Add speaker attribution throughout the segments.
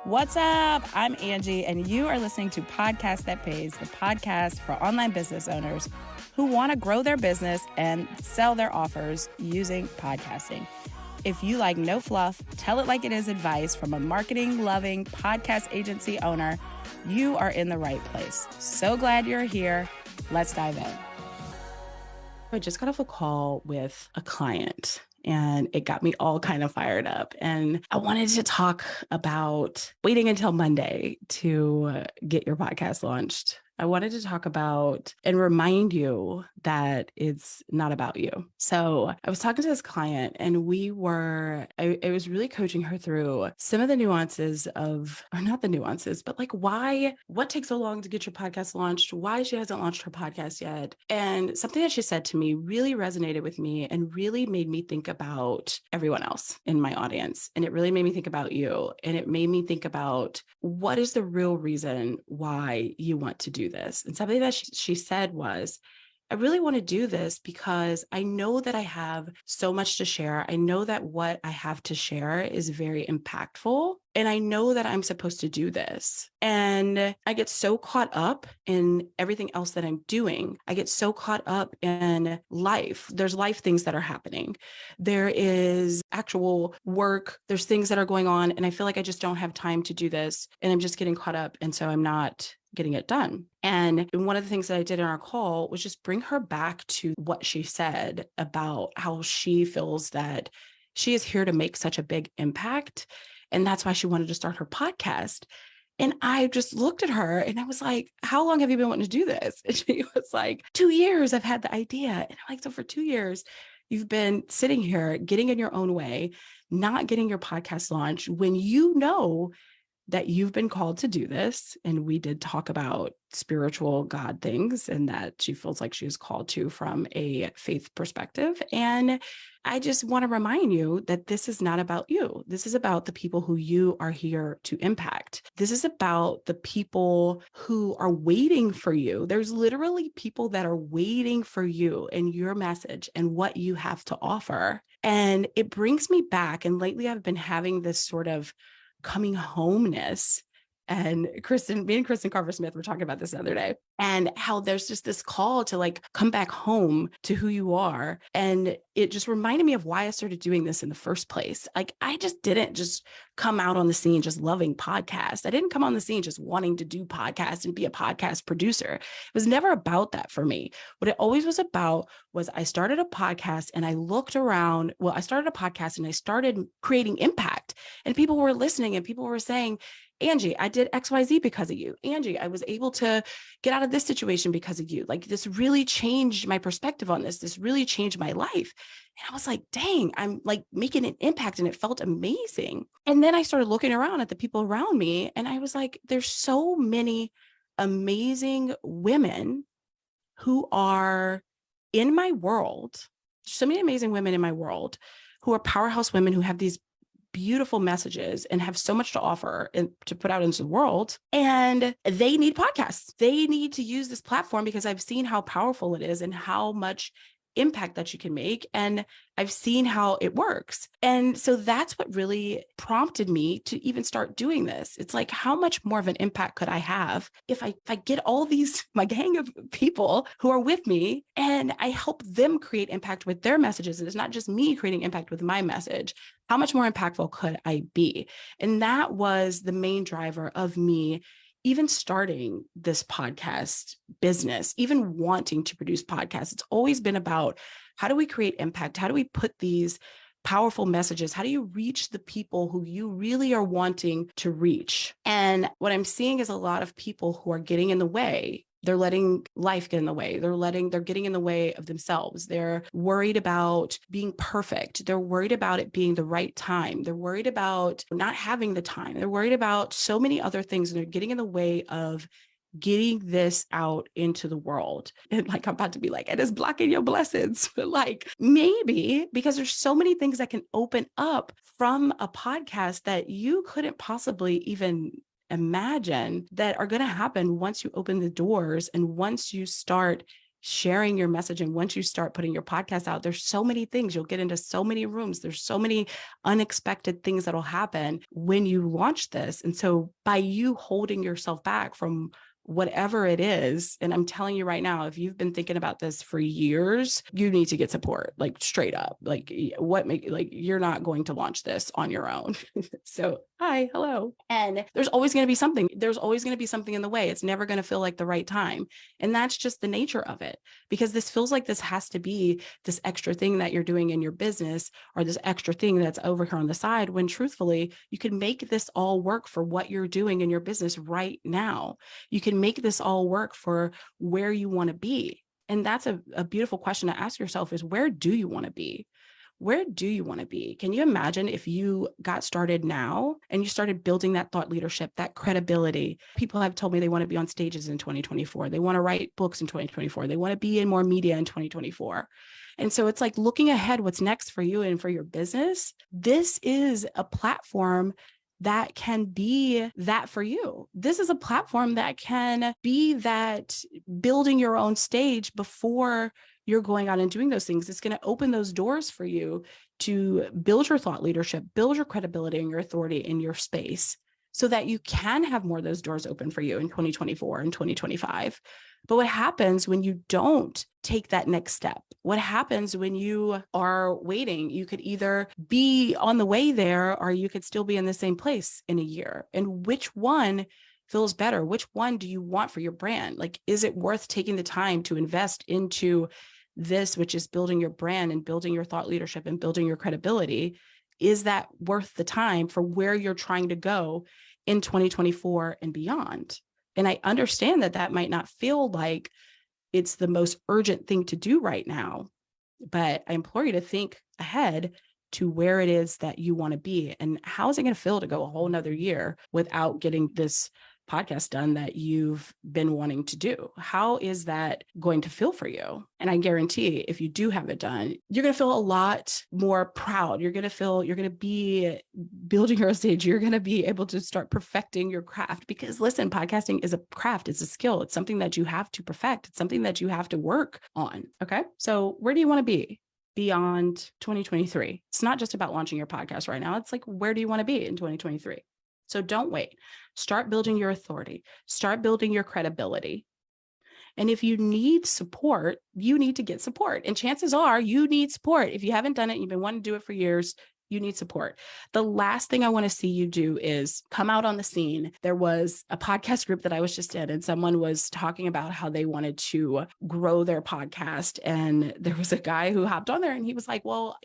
Speaker 1: What's up? I'm Angie, and you are listening to Podcast That Pays, the podcast for online business owners who want to grow their business and sell their offers using podcasting. If you like no fluff, tell it like it is advice from a marketing-loving podcast agency owner, you are in the right place. So glad you're here. Let's dive in. I just got off a call with a client and it got me all kind of fired up. And I wanted to talk about waiting until Monday to get your podcast launched. I wanted to talk about and remind you that it's not about you. So I was talking to this client and I was really coaching her through some of the nuances of, or not the nuances, but like what takes so long to get your podcast launched, why she hasn't launched her podcast yet. And something that she said to me really resonated with me and really made me think about everyone else in my audience. And it really made me think about you. And it made me think about what is the real reason why you want to do this. And something that she said was, I really want to do this because I know that I have so much to share. I know that what I have to share is very impactful. And I know that I'm supposed to do this. And I get so caught up in everything else that I'm doing. I get so caught up in life. There's life things that are happening. There is actual work. There's things that are going on. And I feel like I just don't have time to do this. And I'm just getting caught up. And so I'm not getting it done. And one of the things that I did in our call was just bring her back to what she said about how she feels that she is here to make such a big impact. And that's why she wanted to start her podcast. And I just looked at her and I was like, how long have you been wanting to do this? And she was like, 2 years I've had the idea. And I'm like, so for 2 years, you've been sitting here getting in your own way, not getting your podcast launched when you know that you've been called to do this. And we did talk about spiritual God things and that she feels like she is called to from a faith perspective. And I just want to remind you that this is not about you. This is about the people who you are here to impact. This is about the people who are waiting for you. There's literally people that are waiting for you and your message and what you have to offer. And it brings me back. And lately I've been having this sort of coming homeness. And me and Kristen Carver-Smith were talking about this the other day, and how there's just this call to like come back home to who you are. And it just reminded me of why I started doing this in the first place. Like I just didn't just come out on the scene just loving podcasts. I didn't come on the scene just wanting to do podcasts and be a podcast producer. It was never about that for me. What it always was about was I started a podcast and I looked around. Well, I started a podcast and I started creating impact, and people were listening and people were saying, Angie, I did XYZ because of you. Angie, I was able to get out of this situation because of you. Like this really changed my perspective on this. This really changed my life. And I was like, dang, I'm like making an impact, and it felt amazing. And then I started looking around at the people around me and I was like, there's so many amazing women who are in my world, so many amazing women in my world who are powerhouse women who have these beautiful messages and have so much to offer and to put out into the world. And they need podcasts. They need to use this platform because I've seen how powerful it is and how much impact that you can make. And I've seen how it works. And so that's what really prompted me to even start doing this. It's like, how much more of an impact could I have if I get all these, my gang of people who are with me, and I help them create impact with their messages. And it's not just me creating impact with my message. How much more impactful could I be? And that was the main driver of me even starting this podcast business, even wanting to produce podcasts. It's always been about, how do we create impact? How do we put these powerful messages? How do you reach the people who you really are wanting to reach? And what I'm seeing is a lot of people who are getting in the way. They're letting life get in the way. They're getting in the way of themselves. They're worried about being perfect. They're worried about it being the right time. They're worried about not having the time. They're worried about so many other things, and they're getting in the way of getting this out into the world. And like, I'm about to be like, it is blocking your blessings. But like, maybe because there's so many things that can open up from a podcast that you couldn't possibly even imagine that are going to happen once you open the doors and once you start sharing your message. And once you start putting your podcast out, there's so many things. You'll get into so many rooms. There's so many unexpected things that'll happen when you launch this. And so by you holding yourself back from whatever it is, and I'm telling you right now, if you've been thinking about this for years, you need to get support, like straight up. Like you're not going to launch this on your own. So hi, hello. And there's always going to be something. There's always going to be something in the way. It's never going to feel like the right time. And that's just the nature of it, because this feels like this has to be this extra thing that you're doing in your business, or this extra thing that's over here on the side, when truthfully, you can make this all work for what you're doing in your business right now. You can make this all work for where you want to be. And that's a beautiful question to ask yourself, is where do you want to be? Where do you want to be? Can you imagine if you got started now and you started building that thought leadership, that credibility? People have told me they want to be on stages in 2024. They want to write books in 2024. They want to be in more media in 2024. And so it's like looking ahead, what's next for you and for your business. This is a platform that can be that for you. This is a platform that can be that building your own stage before you're going out and doing those things. It's going to open those doors for you to build your thought leadership, build your credibility and your authority in your space, so that you can have more of those doors open for you in 2024 and 2025. But what happens when you don't take that next step? What happens when you are waiting? You could either be on the way there, or you could still be in the same place in a year. And which one feels better? Which one do you want for your brand? Like, is it worth taking the time to invest into this, which is building your brand and building your thought leadership and building your credibility? Is that worth the time for where you're trying to go in 2024 and beyond? And I understand that that might not feel like it's the most urgent thing to do right now, but I implore you to think ahead to where it is that you want to be, and how is it going to feel to go a whole nother year without getting this podcast done that you've been wanting to do? How is that going to feel for you? And I guarantee if you do have it done, you're going to feel a lot more proud. You're going to be building your own stage. You're going to be able to start perfecting your craft, because listen, podcasting is a craft. It's a skill. It's something that you have to perfect. It's something that you have to work on. Okay. So where do you want to be beyond 2023? It's not just about launching your podcast right now. It's like, where do you want to be in 2023? So don't wait. Start building your authority. Start building your credibility. And if you need support, you need to get support. And chances are you need support. If you haven't done it, you've been wanting to do it for years, you need support. The last thing I want to see you do is come out on the scene. There was a podcast group that I was just in, and someone was talking about how they wanted to grow their podcast. And there was a guy who hopped on there and he was like, well,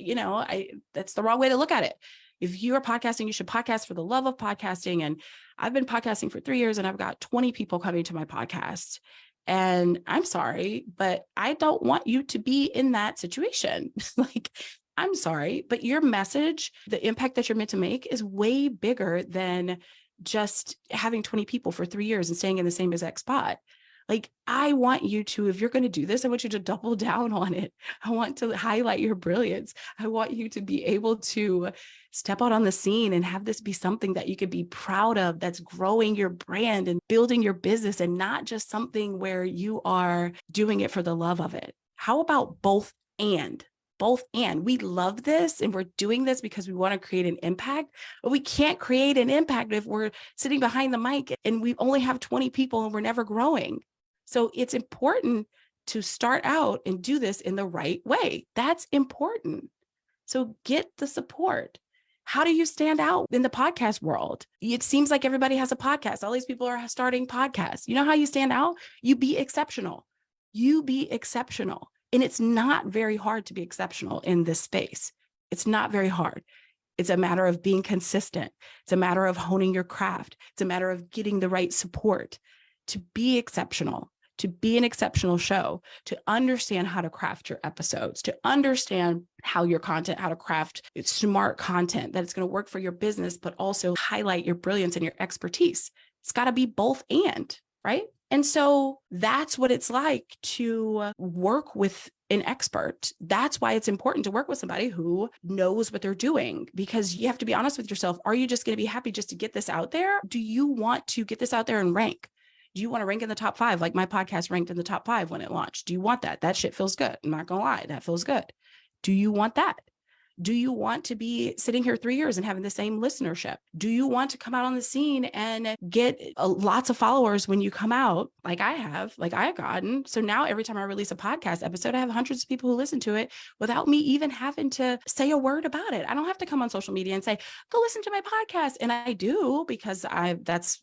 Speaker 1: that's the wrong way to look at it. If you are podcasting, you should podcast for the love of podcasting. And I've been podcasting for 3 years and I've got 20 people coming to my podcast. And I'm sorry, but I don't want you to be in that situation. Like, I'm sorry, but your message, the impact that you're meant to make, is way bigger than just having 20 people for 3 years and staying in the same exact spot. Like, I want you to, if you're going to do this, I want you to double down on it. I want to highlight your brilliance. I want you to be able to step out on the scene and have this be something that you could be proud of, that's growing your brand and building your business, and not just something where you are doing it for the love of it. How about both and? Both and. We love this and we're doing this because we want to create an impact, but we can't create an impact if we're sitting behind the mic and we only have 20 people and we're never growing. So it's important to start out and do this in the right way. That's important. So get the support. How do you stand out in the podcast world? It seems like everybody has a podcast. All these people are starting podcasts. You know how you stand out? You be exceptional. You be exceptional. And it's not very hard to be exceptional in this space. It's not very hard. It's a matter of being consistent. It's a matter of honing your craft. It's a matter of getting the right support to be exceptional, to be an exceptional show, to understand how to craft your episodes, to understand how your content, how to craft smart content that it's going to work for your business, but also highlight your brilliance and your expertise. It's got to be both and, right? And so that's what it's like to work with an expert. That's why it's important to work with somebody who knows what they're doing, because you have to be honest with yourself. Are you just going to be happy just to get this out there? Do you want to get this out there and rank? Do you want to rank in the top 5? Like my podcast ranked in the top 5 when it launched. Do you want that? That shit feels good. I'm not going to lie. That feels good. Do you want that? Do you want to be sitting here 3 years and having the same listenership? Do you want to come out on the scene and get lots of followers when you come out, like I have gotten? So now every time I release a podcast episode, I have hundreds of people who listen to it without me even having to say a word about it. I don't have to come on social media and say, go listen to my podcast. And I do because that's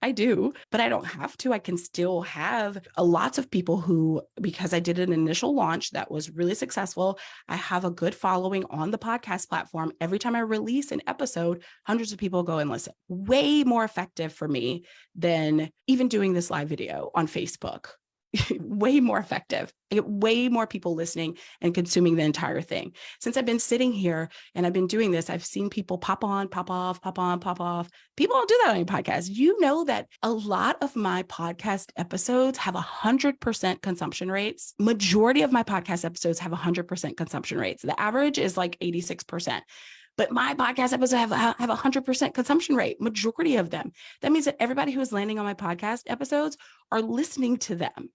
Speaker 1: I do, but I don't have to. I can still have lots of people who, because I did an initial launch that was really successful, I have a good following on the podcast platform. Every time I release an episode, hundreds of people go and listen. Way more effective for me than even doing this live video on Facebook. Way more effective. I get way more people listening and consuming the entire thing. Since I've been sitting here and I've been doing this, I've seen people pop on, pop off, pop on, pop off. People don't do that on your podcast. You know that a lot of my podcast episodes have 100% consumption rates. Majority of my podcast episodes have 100% consumption rates. The average is like 86%. But my podcast episodes have 100% consumption rate, majority of them. That means that everybody who is landing on my podcast episodes are listening to them.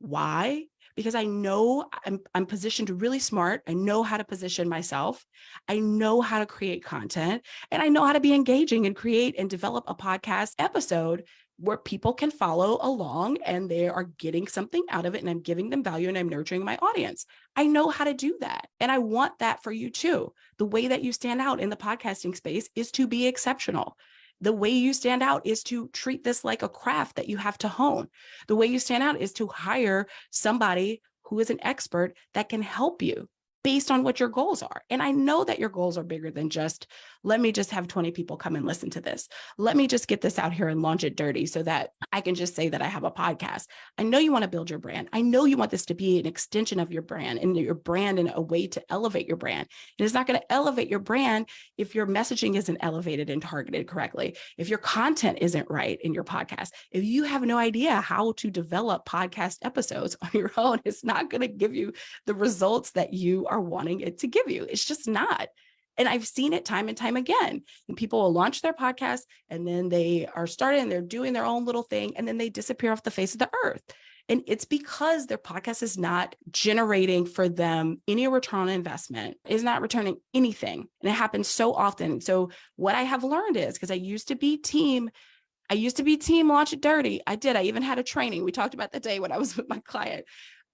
Speaker 1: Why? Because I know I'm positioned really smart. I know how to position myself. I know how to create content, and I know how to be engaging and create and develop a podcast episode where people can follow along and they are getting something out of it, and I'm giving them value and I'm nurturing my audience. I know how to do that. And I want that for you too. The way that you stand out in the podcasting space is to be exceptional. The way you stand out is to treat this like a craft that you have to hone. The way you stand out is to hire somebody who is an expert that can help you based on what your goals are. And I know that your goals are bigger than just, let me just have 20 people come and listen to this. Let me just get this out here and launch it dirty so that I can just say that I have a podcast. I know you want to build your brand. I know you want this to be an extension of your brand and a way to elevate your brand. And it's not going to elevate your brand if your messaging isn't elevated and targeted correctly, if your content isn't right in your podcast, if you have no idea how to develop podcast episodes on your own, it's not going to give you the results that you are wanting it to give you. It's just not. And I've seen it time and time again. And people will launch their podcast and then they are starting and they're doing their own little thing and then they disappear off the face of the earth. And it's because their podcast is not generating for them any return on investment, is not returning anything. And it happens so often. So what I have learned is, because I used to be team Launch It Dirty. I even had a training. We talked about the day when I was with my client.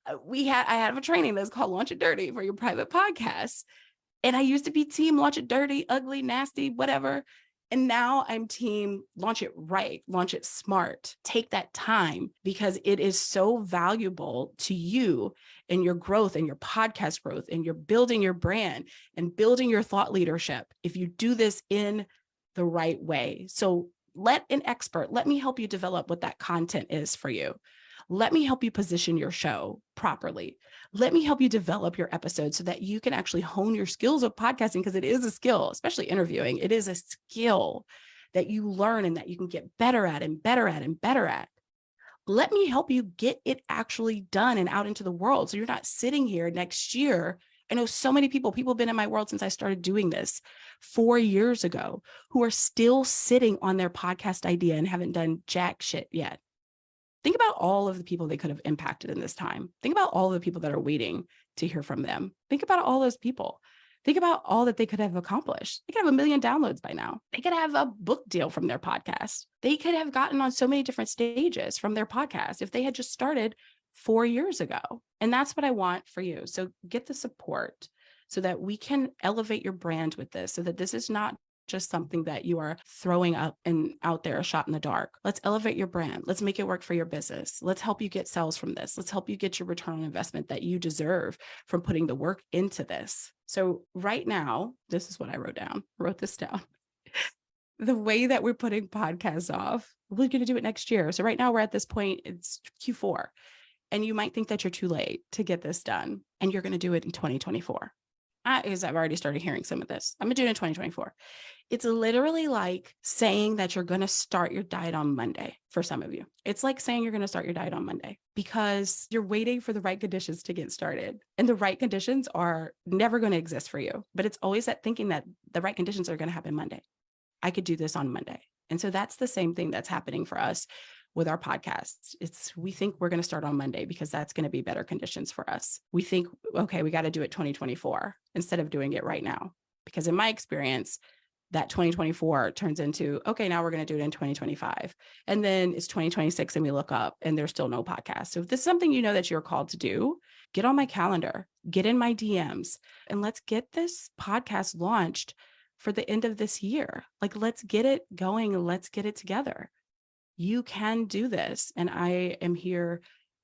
Speaker 1: I had a training that's called Launch It Dirty for your private podcast. And I used to be team Launch It Dirty, ugly, nasty, whatever. And now I'm team launch it right, launch it smart. Take that time because it is so valuable to you and your growth and your podcast growth and you're building your brand and building your thought leadership if you do this in the right way. So let me help you develop what that content is for you. Let me help you position your show properly. Let me help you develop your episodes so that you can actually hone your skills of podcasting, because it is a skill, especially interviewing. It is a skill that you learn and that you can get better at and better at and better at. Let me help you get it actually done and out into the world. So you're not sitting here next year. I know so many people have been in my world since I started doing this 4 years ago, who are still sitting on their podcast idea and haven't done jack shit yet. Think about all of the people they could have impacted in this time. Think about all of the people that are waiting to hear from them. Think about all those people. Think about all that they could have accomplished. They could have 1 million downloads by now. They could have a book deal from their podcast. They could have gotten on so many different stages from their podcast if they had just started 4 years ago. And that's what I want for you. So get the support so that we can elevate your brand with this, so that this is not just something that you are throwing up and out there, a shot in the dark. Let's elevate your brand. Let's make it work for your business. Let's help you get sales from this. Let's help you get your return on investment that you deserve from putting the work into this. So right now, this is what I wrote this down. The way that we're putting podcasts off, we're going to do it next year. So right now we're at this point, it's Q4, and you might think that you're too late to get this done, and you're going to do it in 2024. Because I've already started hearing some of this. I'm going to do it in 2024. It's literally like saying that you're going to start your diet on Monday for some of you. It's like saying you're going to start your diet on Monday because you're waiting for the right conditions to get started. And the right conditions are never going to exist for you. But it's always that thinking that the right conditions are going to happen Monday. I could do this on Monday. And so that's the same thing that's happening for us. with our podcasts. We think we're going to start on Monday because that's going to be better conditions for us. We think, okay, we got to do it 2024 instead of doing it right now. Because in my experience, that 2024 turns into, okay, now we're going to do it in 2025. And then it's 2026 and we look up and there's still no podcast. So if this is something you know that you're called to do, get on my calendar, get in my DMs, and let's get this podcast launched for the end of this year. Like, let's get it going and let's get it together. You can do this. And I am here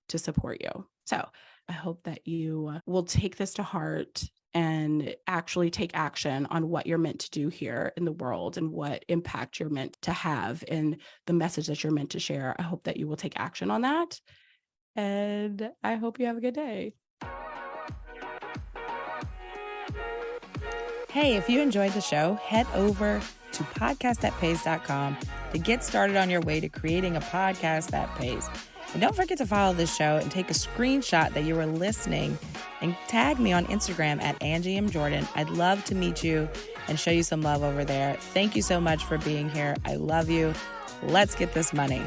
Speaker 1: to support you. So I hope that you will take this to heart and actually take action on what you're meant to do here in the world and what impact you're meant to have and the message that you're meant to share. I hope that you will take action on that. And I hope you have a good day. Hey, if you enjoyed the show, head over to podcastthatpays.com to get started on your way to creating a podcast that pays. And don't forget to follow this show and take a screenshot that you were listening and tag me on Instagram at Angie M. Jordan. I'd love to meet you and show you some love over there. Thank you so much for being here. I love you. Let's get this money.